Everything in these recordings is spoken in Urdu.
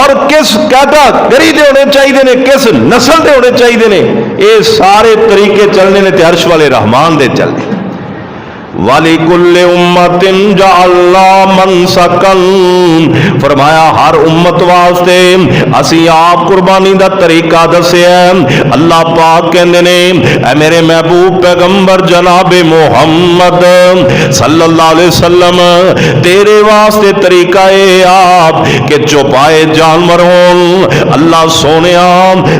اور کس کیٹاگری دے ہونے چاہیے نے, کس نسل دے ہونے چاہیے نے, یہ سارے طریقے چلنے نے تے عرش والے رحمان دے چلنے. وَلِكُلِّ أُمَّةٍ جَعَلْنَا مَنْسَكًا, فرمایا ہر امت واسطے اسی آپ قربانی دا طریقہ دسیا ہے. اللہ پاک کہندے نے اے میرے محبوب پیغمبر جناب محمد صلی اللہ علیہ وسلم, تیرے واسطے طریقہ اے آپ کہ چوپائے جانور ہون. اللہ سونیا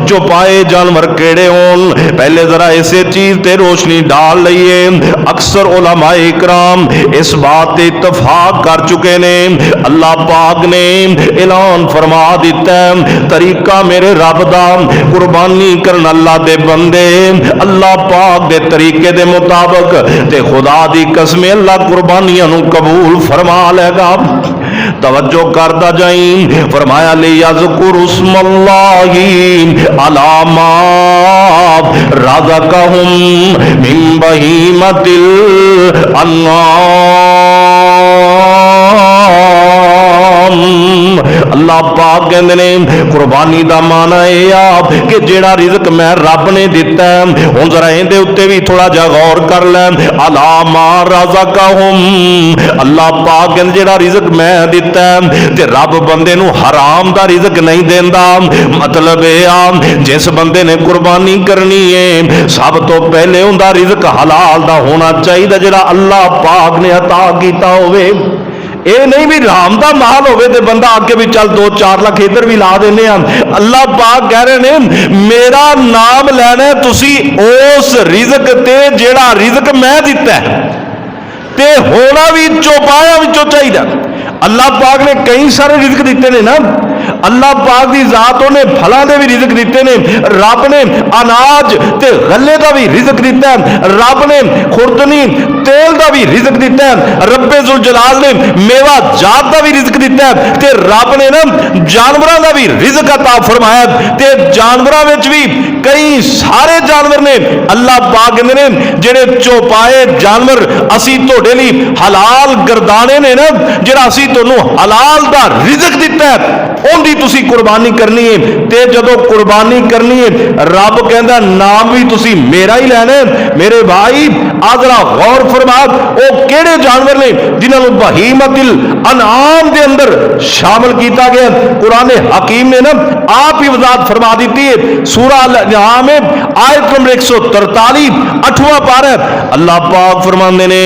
چوپائے جانور کیڑے ہون, پہلے ذرا اسے چیز تے روشنی ڈال لئیے. اکثر علماء اکرام اس بات اتفاق کر چکے نے, اللہ پاک نے اعلان فرما دیتا ہے طریقہ میرے رب دا قربانی کرن اللہ دے بندے اللہ پاک دے طریقے دے مطابق تے خدا دی قسم اللہ قربانیاں نو قبول فرما لے گا. توجہ کردا جائیں, فرمایا لیذکر اسم اللہ علی ما رزقہم من بہیمۃ الانعام. اللہ پاک کہندے نے قربانی دا معنی ہے آپ کہ جیڑا رزق میں رب نے دیتا ہے, ہن ذرا ایندے اوتے بھی تھوڑا جا غور کر لیں. علی ما رزقہم, اللہ پاک کہندے جیڑا رزق میں دیتا ہے تے رب بندے نو حرام دا رزق نہیں دیندا. مطلب ہے جس بندے نے قربانی کرنی ہے سب تو پہلے اوندا رزق حلال دا ہونا چاہیے جڑا اللہ پاک نے عطا کیتا ہوئے. اے نہیں بھی رام دا مال ہوئے تے بندہ آگے بھی چل 2-4 لاکھ ادھر بھی لا دینے ہیں. اللہ پاک کہہ رہے ہیں میرا نام لینا تسی اس رزق تے جیڑا رزق میں دیتا ہے تے ہونا بھی چوپایا وچوں چاہیے. اللہ پاک نے کئی سارے رزق دیتے نے نا, اللہ پاک دی ذات نے پھلاں دے بھی رزق دیتے نے, رب نے اناج تے غلے دا بھی رزق دیتا ہے, رب نے خوردنی تیل دا بھی رزق دیتا ہے, رب ذوالجلال نے میوہ جات دا بھی رزق دیتا ہے, تے رب نے نا جانوراں دا بھی رزق عطا فرمایا تے جانوراں وچ بھی کئی سارے جانور نے. اللہ پاک کہندے نے جڑے چوپائے جانور اسی تہاڈے لئی حلال گردانے نے نا, جڑا اسی تانوں حلال دا رزق دیتا ہے اون دی تسی قربانی کرنی ہے. تے جدو قربانی کرنی ہے رب کہندا نام بھی تسی میرا ہی لینا ہے. میرے بھائی آذرا غور فرما او کیڑے جانور نے جنہاں نوں بہیمۃ الانعام دے اندر شامل کیتا گیا. قرآن حکیم نے نا آپ ہی وضاحت فرما دیتی ہے. سورہ الانعام آیت نمبر 143 8واں پارہ اللہ پاک فرماندے نے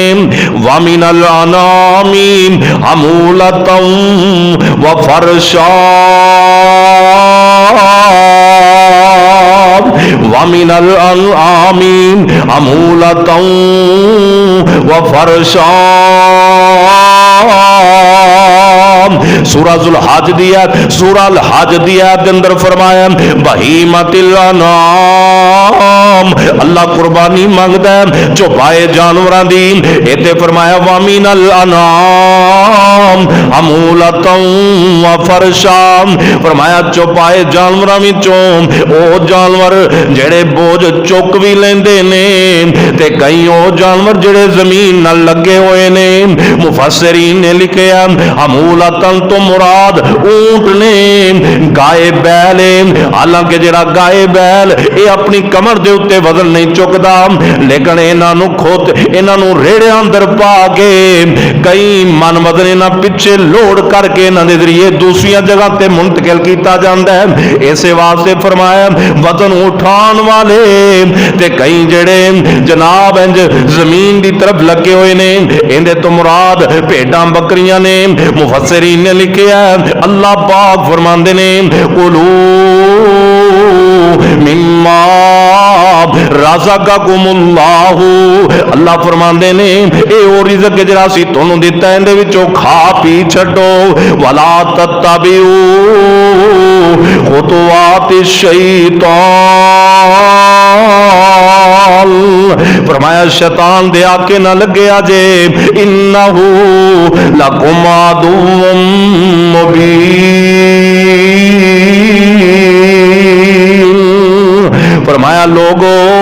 وَمِنَ الْأَنْعَامِ حَمُولَةً وَفَرْشًا وَمِنَ الْأَنْعَامِ حَمُولَةً وَفَرْشًا. سورہ الحج دیا سورہ الحج دیا کے اندر فرمایا بہیمۃ الانعام, اللہ قربانی مانگدا ہے چوپائے جانوراں دی. ایتھے فرمایا وَمِنَ الْأَنْعَامِ حَمُولَةً وَفَرْشًا, فرمایا چوپائے جانوراں وچوں او جانور جڑے بوجھ چک بھی لیندے نے تے کئی او جانور جڑے زمین نال لگے ہوئے نے. مفسرین نے لکھیا حمولتن تو مراد اونٹ نے, گائے بیل. حالانکہ جڑا گائے بیل اے اپنی کمر دے اوتے وزن نہیں چکدا, لیکن انہاں نوں کھوت انہاں نوں ریڑیاں اندر پا کے کئی من وزن انہاں پیچھے لوڈ کر کے انہاں دے ذریعے دوسری جگہ تے منتقل کیتا جاندا ہے. اسے واسطے فرمایا وزن اٹھان والے تے کئی جڑے جناب انج زمین دی طرف لگے ہوئے نے اندے تو مراد بھیڈاں بکریاں نے. مفسرین نے لکھیا اللہ پاک فرماندے نے قولو مما رزقکم اللہ, اللہ فرماندے نے اے او رزق جڑا سی تانوں دتا ہے اندے وچوں کھا پی چھڈو. ولا تتبعوا خطوات الشیطان, فرمایا شیطان دے آکے نہ لگیا جے انہو لکم عدو مبین. فرمایا لوگو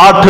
8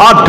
8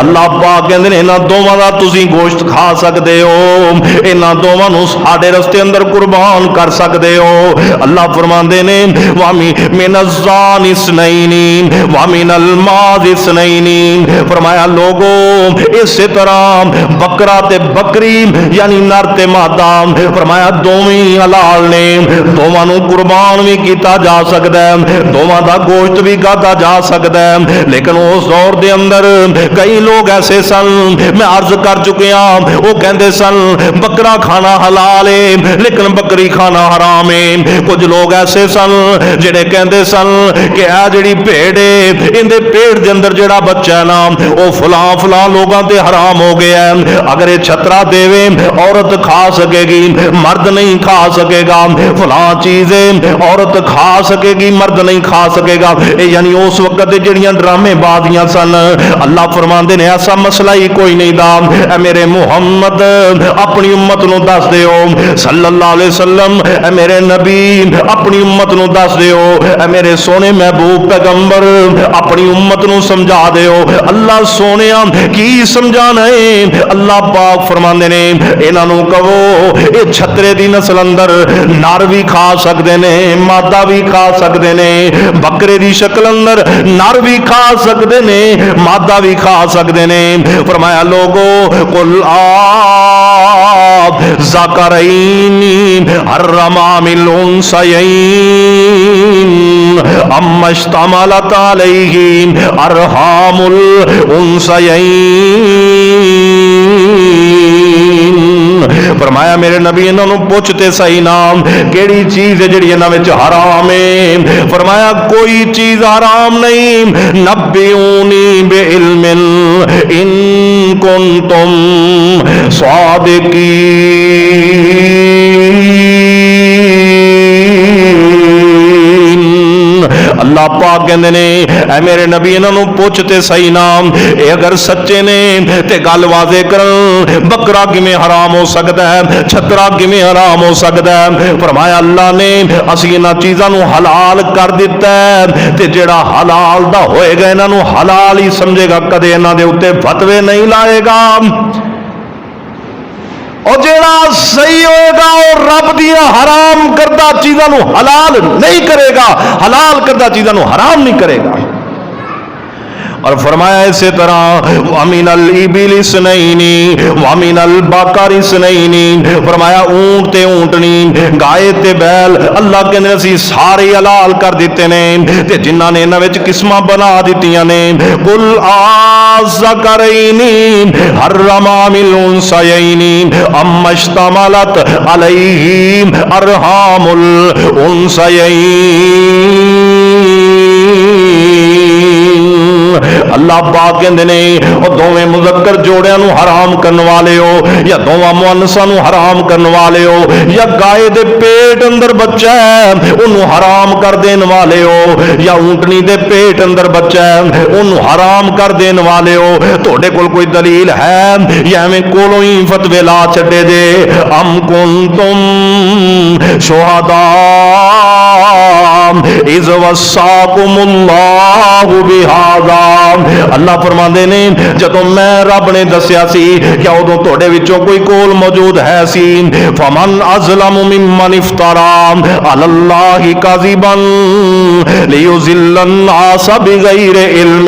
اللہ پاک کہندے نے انہاں دوواں دا تسی گوشت کھا سکدے ہو، انہاں دوواں نوں ساڈے رستے اندر قربان کر سکدے ہو۔ اللہ فرماندے نے وامی من الزان اثنین ومن الماز اثنین، فرمایا لوگو اسی طرح بکرا تے بکری یعنی نر تے مادہ فرمایا دوویں حلال نے، دوواں نوں قربان بھی کیتا جا سکدا ہے، دوواں دا گوشت بھی کھادا جا سکدا ہے۔ لیکن اس دور دے اندر کئی لوگ ایسے سن، میں عرض کر چکیا، وہ کہندے سن بکرا کھانا حلال ہے لیکن بکری کھانا حرام ہے۔ کچھ لوگ ایسے سن جڑے کہندے سن کہ اے جڑی بھیڑ ہے اندے پیٹ دے اندر جڑا بچہ ہے نا وہ فلاں فلاں لوگاں تے حرام ہو گیا ہے، اگر یہ چھترا دے عورت کھا سکے گی مرد نہیں کھا سکے گا، فلاں چیزیں عورت کھا سکے گی مرد نہیں کھا سکے گا، یعنی اس وقت جڑیاں ڈرامے بازیاں سن۔ اللہ فرماندے نے ایسا مسئلہ ہی کوئی نہیں دا، اے میرے محمد اپنی امت نو دس دیو صلی اللہ علیہ وسلم، اے میرے نبی اپنی امت نو دس دیو، اے میرے سونے محبوب پیغمبر اپنی امت نو سمجھا دیو۔ اللہ سونیا کی سمجھانا ہے؟ اللہ پاک فرماندے نے انہاں نوں کہو اے چھترے دی نسل اندر نر بھی کھا سکدے نے مادہ بھی کھا سکدے نے، بکرے دی شکل اندر نر بھی کھا سکدے نے مادہ بھی کھا سکدے نے۔ فرمایا لوگو قل ذکرین حرم من الانثیین اما اشتملت علیہ ارحام الانثیین، فرمایا میرے نبی انہوں نے پوچھتے صحیح نام کیڑی چیز ہے جڑی انہاں وچ حرام ہے؟ فرمایا کوئی چیز حرام نہیں، نبئونی بعلم ان کنتم صادقین۔ اللہ پاک کہندے نے اے میرے نبی انہاں نوں پوچھتے صحیح نام، اے اگر سچے نے تے گل واضح کرن، بکرا کیویں حرام ہو سکدا ہے، چھترا کیویں حرام ہو سکدا ہے؟ فرمایا اللہ نے اسی انہاں چیزاں نوں حلال کر دتا ہے تے جڑا حلال دا ہوئے گا انہاں نوں حلال ہی سمجھے گا، کدے انہاں دے اوتے فتوی نہیں لائے گا، اور جیڑا صحیح ہوئے گا اور رب دیا حرام کردہ چیزاں نو حلال نہیں کرے گا، حلال کردہ چیزاں نو حرام نہیں کرے گا۔ اور فرمایا اسی طرح وَمِنَ الْإِبِلِ اثْنَيْنِ وَمِنَ الْبَقَرِ اثْنَيْنِ، فرمایا اونٹ تے اونٹنی گائے تے بیل اللہ کے اسی سارے حلال کر دیتے نے تے جنہاں نے انہاں وچ قسماں بنا دتیاں نے۔ قُلْ آذَكَرَيْنِ حَرَّمَ مِنَ الْأُنثَيَيْنِ أَمَّا اشْتَمَلَتْ عَلَيْهِ أَرْحَامُ الْأُنثَيَيْنِ۔ اللہ پاک کہندے نے او دوویں مذکر جوڑیاں نو حرام کرن والے ہو یا دوواں مؤنثاں نو حرام کرن والے ہو یا گائے دے پیٹ اندر بچہ ہے اونوں حرام کر دین والے ہو یا اونٹنی دے پیٹ اندر بچہ ہے اونوں حرام کر دین والے ہو، تہاڈے کول کوئی دلیل ہے یا ایویں کولوں ہی فتوی لا چھڈے دے؟ ام کنتم شہداء اذ وصاکم اللہ بہذا، اللہ فرماندے نے جدوں میں رب نے دسیا سی کہ ادوں تہاڈے وچوں کوئی کول موجود ہے سی، فمن اظلم ممن افترى علی اللہ کذبا لیضل الناس بغیر علم،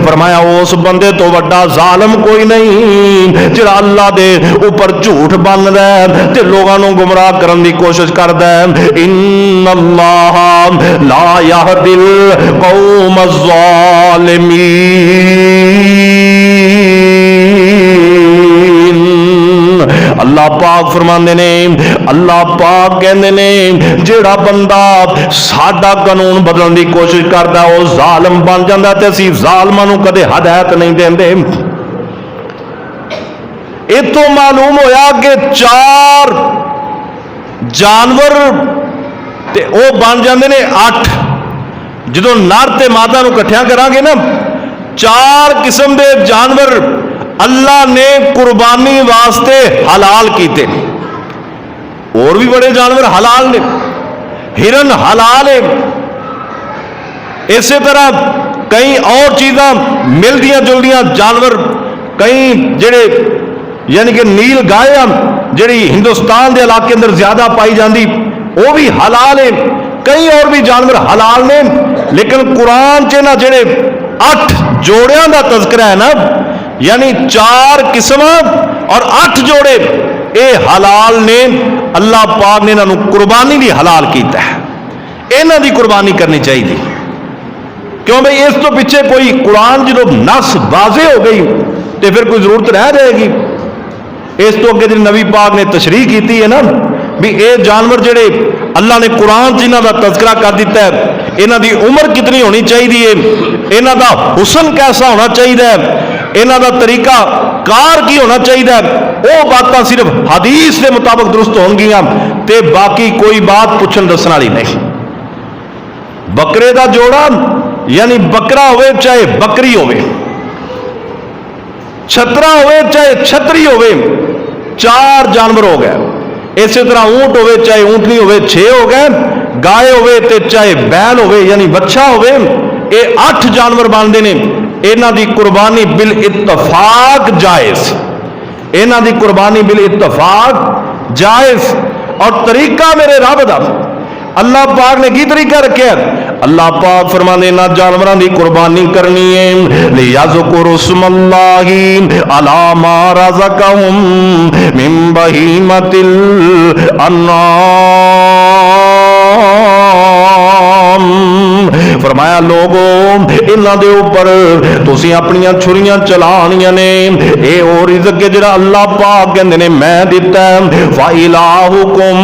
فرمایا اس بندے تو بڑا ظالم کوئی نہیں جڑا اللہ دے اوپر جھوٹ بندا ہے تے لوگاں نوں گمراہ کرن دی کوشش کردا ہے۔ ان اللہ لا یہدی القوم الظالمین، اللہ پاک فرماندے نے اللہ پاک کہندے نے جیڑا بندہ ساڈا قانون بدلن دی کوشش کردا او ظالم بن جاندا تے اسی ظالماں نوں کدے ہدایت نہیں دیندے۔ اتو معلوم ہویا کہ 4 جانور تے او بن جاندے نے 8، جدوں نر تے مادہ نو کٹھیاں کران گے نا 4 قسم دے جانور اللہ نے قربانی واسطے حلال کیتے، اور بھی بڑے جانور حلال نے، ہرن حلال ہے، اسی طرح کئی اور چیزاں ملدیاں جلدیاں جانور کئی جڑے یعنی کہ نیل گائے جڑی ہندوستان دے علاقے اندر زیادہ پائی جاندی وہ بھی حلال ہے، کئی اور بھی جانور حلال نے، لیکن قرآن چ نا جڑے 8 جوڑیاں دا تذکرہ ہے نا، یعنی 4 قسم اور 8 جوڑے اے حلال نے، اللہ پاک نے انہوں قربانی بھی حلال کیتا ہے، انہاں دی قربانی کرنی چاہیے، کیوں بھئی اس تو پیچھے کوئی قرآن جدو نص واضح ہو گئی تو پھر کوئی ضرورت رہ جائے گی۔ اس تو اگے نبی پاک نے تشریح کیتی ہے نا بھی اے جانور جڑے اللہ نے قرآن جنہاں دا تذکرہ کر دیتا ہے، انہاں دی عمر کتنی ہونی چاہیے، انہاں دا حسن کیسا ہونا چاہیے، انہاں دا طریقہ کار کی ہونا چاہیے، وہ باتاں صرف حدیث کے مطابق درست ہون گیاں تے باقی کوئی بات پوچھن دسن والی نہیں۔ بکرے دا جوڑا یعنی بکرا ہوئے چاہے بکری ہوئے، چھترا ہوئے چاہے چھتری ہوئے، 4 جانور ہو گئے۔ اسی طرح اونٹ ہوئے چاہے اونٹنی ہوئے 6 ہو گئے، گائے ہوئے تے چاہے بیل ہوئے یعنی بچہ ہوئے، یہ 8 جانور بنتے ہیں۔ انہاں دی قربانی بالاتفاق جائز، انہاں دی قربانی بالاتفاق جائز، اور طریقہ میرے رب دا اللہ پاک نے کی طریقہ رکھے ہے؟ اللہ پاک فرمانے نا جانوراں دی قربانی کرنی ہے لیذکروا اسم اللہ علی ما رزقہم من بہیمۃ الانعام، فرمایا لوگوں انہاں دے اوپر تسی اپنیاں چھریاں چلانیاں نے، اے او رزق جڑا اللہ پاک کہندے نے میں دتا ہے، فَإِلَٰهُكُمْ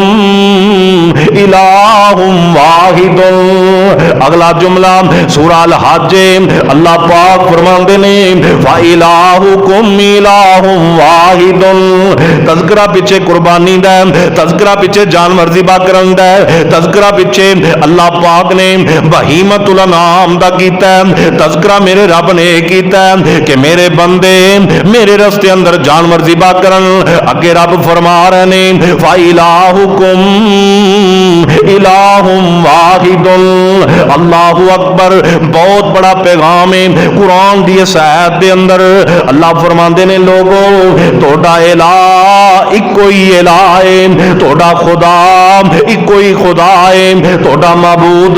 إِلَٰهٌ وَاحِدٌ۔ اگلا جملہ سورہ الحج اللہ پاک فرماندے نے فَإِلَٰهُكُمْ إِلَٰهٌ وَاحِدٌ، تذکرہ پیچھے قربانی دا ہے، تذکرہ پیچھے جانور ذبح کرن دا ہے، تذکرہ پیچھے اللہ پاک نے بہیمۃ الانعام دا کیتا ہے، تذکرہ میرے رب نے کیتا ہے کہ میرے بندے میرے رستے اندر جانور ذبح کرن۔ اگے رب فرما رہے نے فَإِلَٰهُكُمْ إِلَٰهٌ وَاحِدٌ، اللہ اکبر، بہت بڑا پیغام ہے قرآن دی اس آیت دے اندر۔ اللہ فرماندے نے لوگوں تہاڈا الہ اکو ہی الہ ہے، تہاڈا خدا اکو ہی خدا ہے، تہاڈا معبود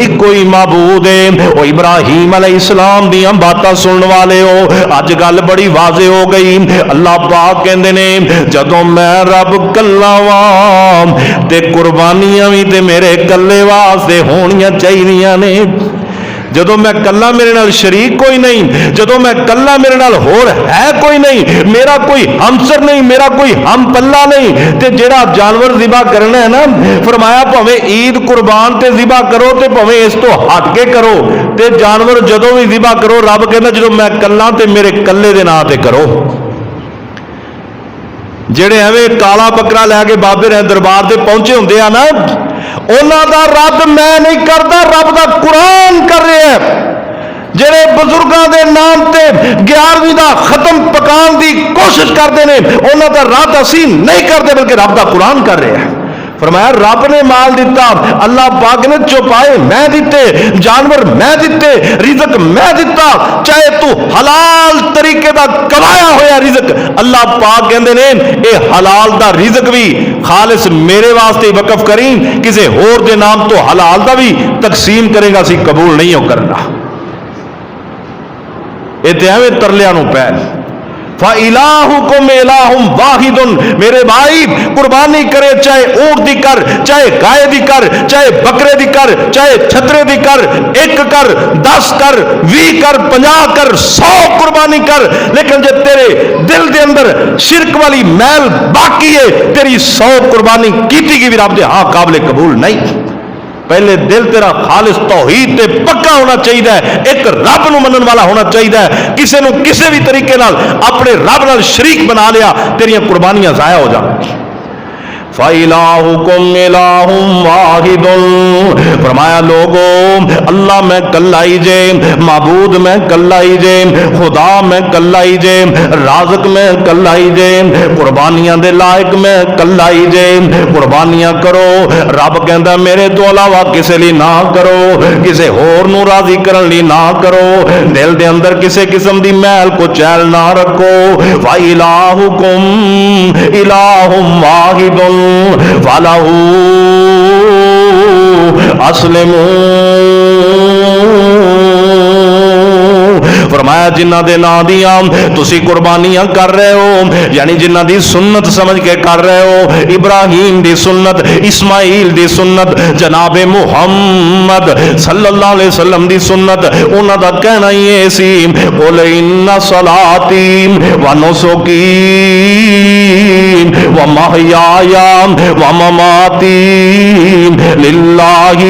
اکو ہی معبود ہے۔ او ابراہیم علیہ السلام دیاں باتاں سنن والے ہو، اج گل بڑی واضح ہو گئی۔ اللہ پاک کہندے نے جدوں میں رب کلا واں تے قربانیاں بھی تے میرے کلے واسطے ہونیاں چاہیدیاں نے۔ جدوں میں کلا میرے نال شریک کوئی نہیں، جدوں میں کلا میرے نال ہور ہے کوئی نہیں، میرا کوئی ہمسر نہیں، میرا کوئی ہم پلہ نہیں، تے جڑا جانور ذبح کرنا ہے نا فرمایا بھویں عید قربان تے ذبح کرو تے بھویں اس تو ہٹ کے کرو، تے جانور جدوں بھی ذبح کرو رب کہندا جدوں میں کلا تے میرے کلے دے نام تے کرو۔ جڑے ایویں کالا بکرا لے کے بابے نے دربار تے پہنچے ہوندے آ نا، انہاں دا رد میں نہیں کردا، رب دا قرآن کر رہے ہیں۔ جڑے بزرگاں دے نام تے 11ویں دا ختم پکان دی کوشش کرتے ہیں انہاں دا رد اسی نہیں کرتے بلکہ رب دا قرآن کر رہے ہیں۔ فرمایا رب نے مال دیتا، اللہ پاک نے چوپائے میں دیتے، جانور میں دیتے، رزق میں دیتا، چاہے تو حلال طریقے دا کمایا ہویا رزق اللہ پاک کہندے نے اے حلال دا رزق بھی خالص میرے واسطے وقف کریں، کسی ہور دے نام تو حلال دا بھی تقسیم کرے گا سی قبول نہیں ہو کرنا۔ اے تے ایویں ترلیاں نو پے فَإِلَٰهُكُمْ إِلَٰهٌ وَاحِدٌ، میرے بھائی قربانی کرے چاہے اونٹ دی کر، چاہے گائے دی کر، چاہے بکرے دی کر، چاہے چھترے دی کر، 1 کر، 10 کر، 20 کر، 50 کر، 100 قربانی کر، لیکن جب تیرے دل دے اندر شرک والی میل باقی ہے تیری 100 قربانی کیتی کی بھی رب دے ہاں قابل قبول نہیں۔ پہلے دل تیرا خالص توحید تے پکا ہونا چاہیے، ایک رب نو منن والا ہونا چاہیے، کسی نو کسی بھی طریقے نال اپنے رب نال شریک بنا لیا تیریاں قربانیاں ضائع ہو جان۔ فَإِلَٰهُكُمْ إِلَٰهٌ وَاحِدٌ، فرمایا لوگو اللہ میں کلا ہی جے، معبود میں کلا ہی جے، خدا میں کلا ہی جے، رازق میں کلا ہی جے، قربانیاں دے لائق میں کلا ہی جے۔ قربانیاں کرو، رب کہندا میرے تو علاوہ کسے لی نہ کرو، کسے ہور نو راضی کرن لی نہ کرو، دل دے اندر کسے قسم دی میل کو چیل نہ رکھو۔ وَإِلَٰهُكُمْ إِلَٰهٌ وَاحِدٌ وَلَهُ أَسْلِمُوا، فرمایا جنہ دے نا دیاں تسی قربانیاں کر رہے ہو، یعنی جنہ دی سنت سمجھ کے کر رہے ہو، ابراہیم دی سنت، اسماعیل دی سنت، جناب محمد صلی اللہ علیہ وسلم دی سنت، انہاں دا کہنا ہی سی قُلْ إِنَّ صَلَاتِي وَنُسُكِي وَمَحْيَايَ وَمَمَاتِي لِلَّهِ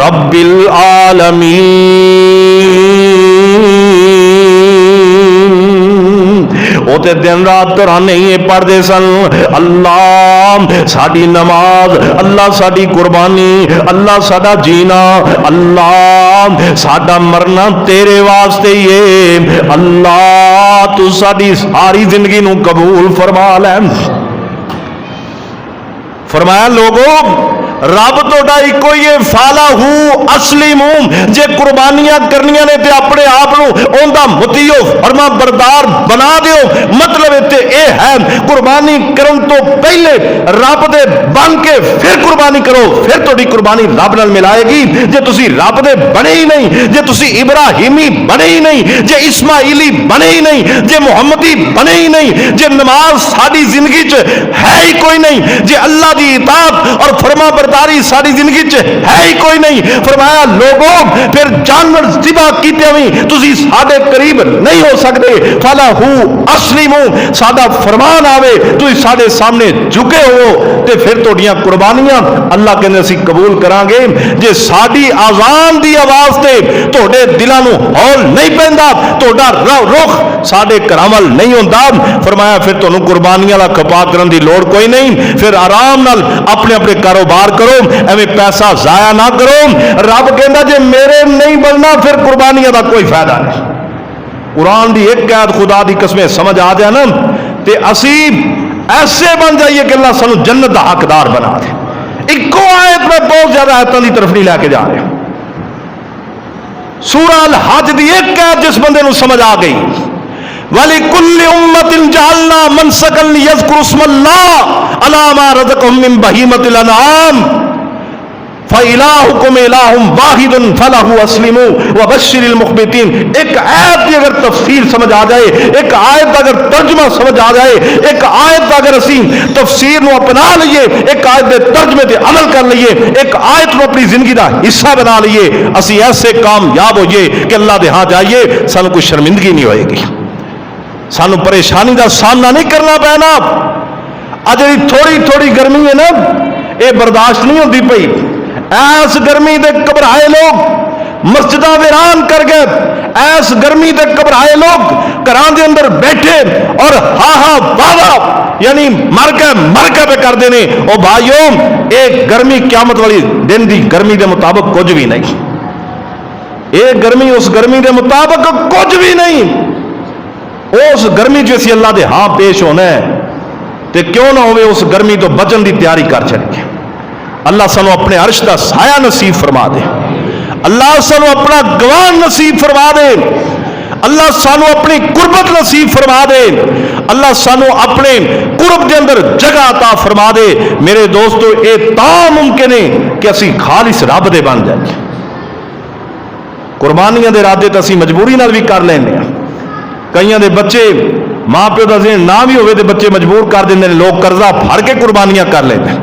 رَبِّ الْعَالَمِينَ۔ وہ تے دن رات ترانے ہی پڑھتے سن، اللہ ساڈی نماز، اللہ ساڈی قربانی، اللہ ساڈا جینا، اللہ ساڈا مرنا تیرے واسطے ہی ہے، اللہ تو ساڈی ساری زندگی نو قبول فرما لے۔ فرمایا لوگو رب توڑا ہی کوئی فالہو اسلمو، جے قربانیاں کرنیاں نے تے اپنے آپ اوندا مطیع فرما بردار بنا دیو۔ مطلب تے اے ہے قربانی کرن تو پہلے رب دے بن کے پھر قربانی کرو، پھر توڑی قربانی رب نال ملائے گی۔ جے تسی رب دے بنے ہی نہیں، جے تسی ابراہیمی بنے ہی نہیں، جے اسماعیلی بنے ہی نہیں، جے محمدی بنے ہی نہیں، جے نماز ساری زندگی چ ہے ہی کوئی نہیں، جے اللہ دی اطاعت اور فرما برداری ساری زندگی چ ہے ہی کوئی نہیں، فرمایا لوگوں پھر جانور ذبح کیتے ہوئی تسی ساڈے قریب نہیں ہو سکتے۔ فَلَهُ أَسْلِمُوا، ساڈا فرمان آوے تسی ساڈے سامنے جھکے ہو تے پھر توڑیاں قربانیاں اللہ کہندے اسی قبول کران گے۔ جے ساڈی آزان دی آواز تے تہاڈے دلاں نو ہول نہیں پیندا، تہاڈا رخ ساڈے کرامل نہیں ہوندا، فرمایا پھر تانوں قربانیاں دا کھپا کرن دی لوڑ کوئی نہیں، پھر آرام نال اپنے اپنے کاروبار کرو، ایویں پیسہ ضائع نہ کرو۔ رب کہندا جے میرے نہیں بننا پھر قربانیاں دا کوئی فائدہ نہیں۔ قرآن دی ایک قید خدا دی قسمیں سمجھ آ جائے نا تے اسی ایسے بن جائیے کہ اللہ سانو جنت دا حقدار بنا دے۔ ایکو آیت میں بہت زیادہ آیتاں دی طرف نہیں لے کے جا رہے۔ سورہ الحج دی ایک قید جس بندے نو سمجھ آ گئی، وَلِكُلِّ أُمَّةٍ جَعَلْنَا مَنْسَكًا لِيَذْكُرُوا اسْمَ اللَّهِ عَلَىٰ مَا رَزَقَهُم مِّن بَهِيمَةِ الْأَنْعَامِ فَإِلَٰهُكُمْ إِلَٰهٌ وَاحِدٌ فَلَهُ أَسْلِمُوا وَبَشِّرِ الْمُخْبِتِينَ۔ ایک آیت کی اگر تفسیر سمجھ آ جائے، ایک آیت اگر ترجمہ سمجھ آ جائے، ایک آیت اگر اسی تفسیر نو اپنا لئیے، ایک آیت دے ترجمے تے عمل کر لئیے، ایک آیت نو اپنی زندگی دا حصہ بنا لئیے، اسی ایسے کامیاب ہوئیے کہ اللہ دے ہاں جائیے سانو کوئی شرمندگی نہیں ہوئے گی، سانو پریشانی دا سامنا نہیں کرنا پینا۔ اجی تھوڑی تھوڑی گرمی ہے نا، اے برداشت نہیں ہوتی پئی، ایس گرمی دے گھبرائے لوگ مسجدہ ویران کر گئے، ایس گرمی دے گھبرائے لوگ گھراں دے اندر بیٹھے اور ہاں ہاں واہ واہ یعنی مر کے پہ کر دینے۔ او بھائیوں ایک گرمی قیامت والی دن دی گرمی دے مطابق کچھ بھی نہیں، ایک گرمی اس گرمی دے مطابق کچھ بھی نہیں۔ اس گرمی جو اسی اللہ دے ہاں پیش ہونا ہے تے کیوں نہ ہوئے اس گرمی تو بچن دی تیاری کر چڑھے۔ اللہ سانو اپنے عرش دا سایہ نصیب فرما دے، اللہ سانو اپنا گوان نصیب فرما دے، اللہ سانو اپنی قربت نصیب فرما دے، اللہ سانو اپنے قرب دے اندر جگہ عطا فرما دے۔ میرے دوستو اے تا ممکن ہے کہ اسی خالص رب دے بن جائے۔ قربانیاں دے ارادے تے اسی مجبوری نال بھی کر لینے ہیں، کئیاں دے بچے ماں پیو دا ذہن نہ بھی ہوئے تے بچے مجبور کر دیندے نے، لوگ قرضہ پھڑ کے قربانیاں کر لیندے۔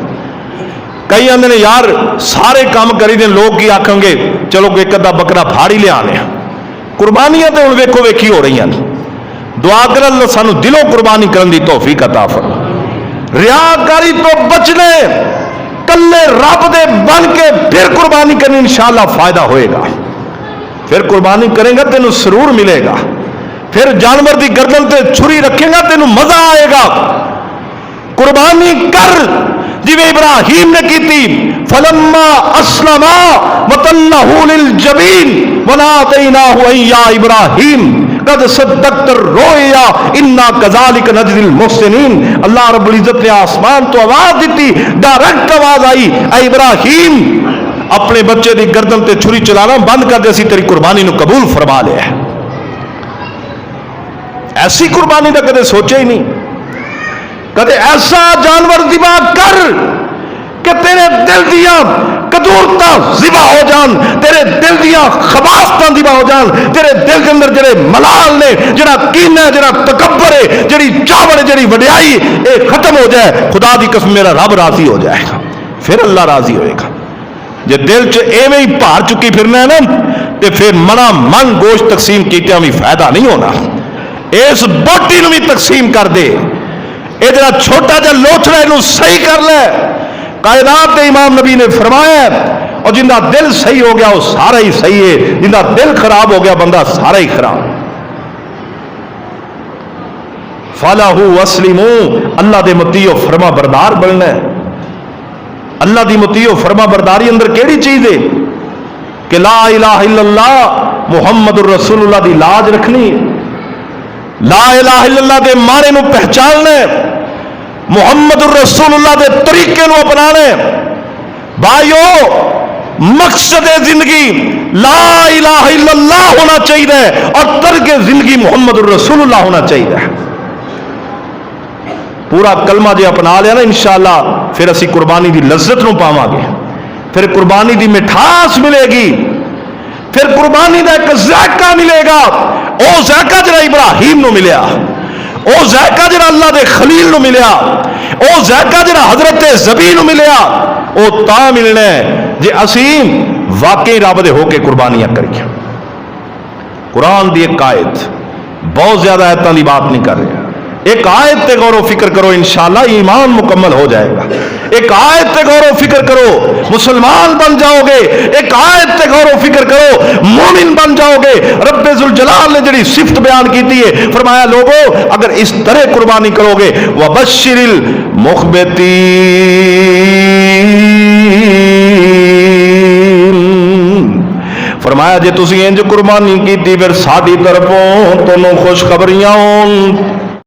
کئی آندے نے یار سارے کام کری دے، لوگ کی آکھیں گے چلو ایک ادھا بکرا پھاڑ ہی لے آنے۔ قربانیاں تے ہن ویکھو ویکھی ہو رہی ہیں۔ دعا کر اللہ سانو دلوں قربانی کرن دی توفیق عطا فرما، ریاکاری تو بچنے، کلے رب دے بن کے پھر قربانی کرنی انشاءاللہ فائدہ ہوئے گا۔ پھر قربانی کریں گا تینوں سرور ملے گا، پھر جانور دی گردن تے چھری رکھیں گا تینوں مزہ آئے گا۔ قربانی کر، جویں ابراہیم نے کی تھی، فلما اسلما وتلہ للجبین ونادیناہ ان یا ابراہیم قد صدقت الرؤیا انا کذالک نجزی المحسنین. اللہ رب العزت نے آسمان تو آواز دیتی، ڈائریکٹ آواز آئی، اے ابراہیم اپنے بچے دی گردن تے چھری چلانا بند کر دے، اسی تیری قربانی نو قبول فرما لیا. ایسی قربانی کا کدے سوچے ہی نہیں، کدے ایسا جانور ذبح کر کہ تیرے دل دیا قدورتاں ذبح ہو جان، تیرے دل دیا خباستاں ذبح ہو جان، تیرے دل کے اندر جڑے ملال نے، جڑا کینہ ہے، جڑا تکبر ہے، جڑی چاول ہے، جڑی وڈیائی، اے ختم ہو جائے. خدا دی قسم میرا رب راضی ہو جائے گا، پھر اللہ راضی ہوئے گا. جے دل چ ایویں ہی بھار چکی پھرنا ہے نا، تے پھر منا من گوشت تقسیم کیتیاں بھی فائدہ نہیں ہونا. اس بوٹی نو بھی تقسیم کر دے، اے جڑا چھوٹا جا لوچڑا اینو صحیح کر لے. کائنات کے امام نبی نے فرمایا، اور جن کا دل صحیح ہو گیا وہ سارا ہی صحیح ہے، جن کا دل خراب ہو گیا بندہ سارا ہی خراب. فَلَهُ وَاسْلِمُوا، اللہ دے مطیع و فرما بردار بننا ہے. اللہ دی مطیع و فرما برداری اندر کیڑی چیز ہے کہ لا الہ الا اللہ محمد الرسول اللہ دی لاج رکھنی، لا الہ الا اللہ دے معنی نو پہچاننا، محمد الرسول اللہ دے طریقے نو اپنانا. بھائیو مقصد زندگی لا الہ الا اللہ ہونا چاہیے اور ترک زندگی محمد الرسول اللہ ہونا چاہیے. پورا کلمہ جے اپنا لیا نا انشاءاللہ پھر اسی قربانی دی لذت نو پاواں گے، پھر قربانی دی مٹھاس ملے گی، پھر قربانی دا ایک ذائقہ ملے گا. او ذائقہ جڑا ابراہیم نو ملیا، او ذائقہ جڑا اللہ دے خلیل نو ملیا، او ذائقہ جڑا حضرت زبی نو ملیا، او تا ملنا ہے جے اسی واقعی رب دے ہو کے قربانیاں کریے. قرآن دی ایک آیت، بہت زیادہ آیتاں دی بات نہیں کر رہے، ایک آیت تے غور و فکر کرو انشاءاللہ ایمان مکمل ہو جائے گا. ایک آیت تے غور و فکر کرو مسلمان بن جاؤ گے، ایک آیت تے غور و فکر کرو مومن بن جاؤ گے. رب ذوالجلال نے جڑی صفت بیان کی ہے، فرمایا لوگو اگر اس طرح قربانی کرو گے وبشر المخبتین، فرمایا جے تسی انج قربانی کیتی پھر ساڈی طرفوں تانوں خوشخبریاں ہون.